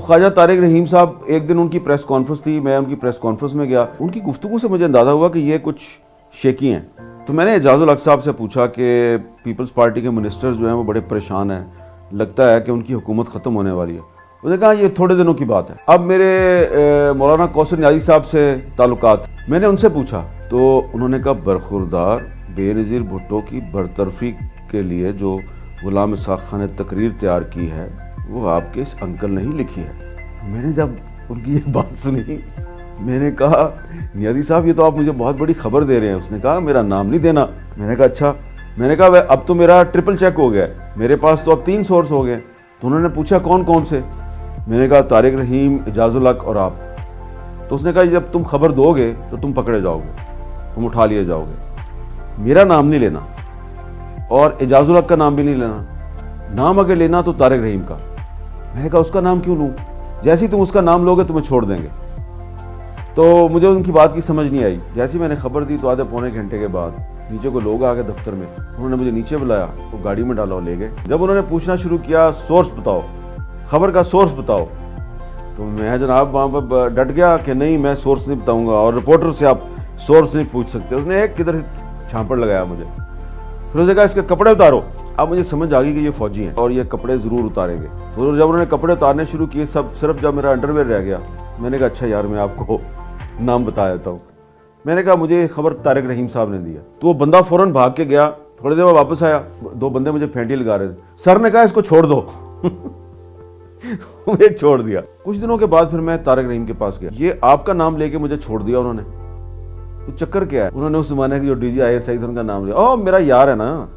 ख्वाजा तारिक रहीम साहब, एक दिन उनकी प्रेस कॉन्फ्रेंस थी, मैं उनकी प्रेस कॉन्फ्रेंस में गया। उनकी गुफ्तगू से मुझे अंदाज़ा हुआ कि ये कुछ शेकी हैं। तो मैंने एजाजुल हक साहब से पूछा कि पीपल्स पार्टी के मिनिस्टर्स जो हैं वो बड़े परेशान हैं, लगता है कि उनकी हुकूमत ख़त्म होने वाली है। उसने कहा ये थोड़े दिनों की बात है। अब मेरे मौलाना कौसर नियाज़ी साहब से ताल्लुकात, मैंने उनसे पूछा तो उन्होंने कहा बरखुरदार बेनज़ीर भुट्टो की बरतरफी के लिए जो गुलाम इसहाक खान ने तकरीर तैयार की है वो आपके इस अंकल ने ही लिखी है। मैंने जब उनकी ये बात सुनी, मैंने कहा नियाज़ी साहब ये तो आप मुझे बहुत बड़ी खबर दे रहे हैं। उसने कहा मेरा नाम नहीं देना। मैंने कहा अच्छा। मैंने कहा अब तो मेरा ट्रिपल चेक हो गया है, मेरे पास तो अब 3 सोर्स हो गए। तो उन्होंने पूछा कौन कौन से? मैंने कहा तारिक रहीम, एजाजुल हक और आप। तो उसने कहा जब तुम खबर दोगे तो तुम पकड़े जाओगे, तुम उठा लिए जाओगे। मेरा नाम नहीं लेना और एजाजुल हक का नाम भी नहीं लेना। नाम अगर लेना तो तारिक रहीम का। मैंने कहा उसका नाम क्यों लूँ? जैसे ही तुम उसका नाम लोगे तुम्हें छोड़ देंगे। तो मुझे उनकी बात की समझ नहीं आई। जैसे ही मैंने खबर दी तो आधे पौने घंटे के बाद नीचे को लोग आ गए दफ्तर में। उन्होंने मुझे नीचे बुलाया, वो गाड़ी में डाला और ले गए। जब उन्होंने पूछना शुरू किया सोर्स बताओ, खबर का सोर्स बताओ, तो मैं जनाब वहाँ पर डट गया कि नहीं मैं सोर्स नहीं बताऊँगा और रिपोर्टर से आप सोर्स नहीं पूछ सकते। उसने एक किधर छापड़ लगाया मुझे। फिर उसने कहा इसके कपड़े उतारो। अब मुझे समझ आ गई कि ये फौजी हैं और ये कपड़े ज़रूर उतारेंगे। तो जब उन्होंने कपड़े उतारने शुरू किए, सब सिर्फ जब मेरा अंडरवेयर रह गया, मैंने कहा अच्छा यार मैं आपको नाम बता देता हूँ। मैंने कहा मुझे खबर तारिक रहीम साहब ने दिया। तो वो बंदा फ़ौरन भाग के गया। थोड़ी देर में वापस आया, 2 बंदे मुझे फेंटी लगा रहे थे। सर ने कहा इसको छोड़ दो। मुझे छोड़ दिया। कुछ दिनों के बाद फिर मैं तारिक रहीम के पास गया। ये आपका नाम लेके मुझे छोड़ दिया उन्होंने, तो चक्कर क्या है? उन्होंने उस जमाने के जो DG ISI थे उनका नाम लिया। ओ मेरा यार है ना।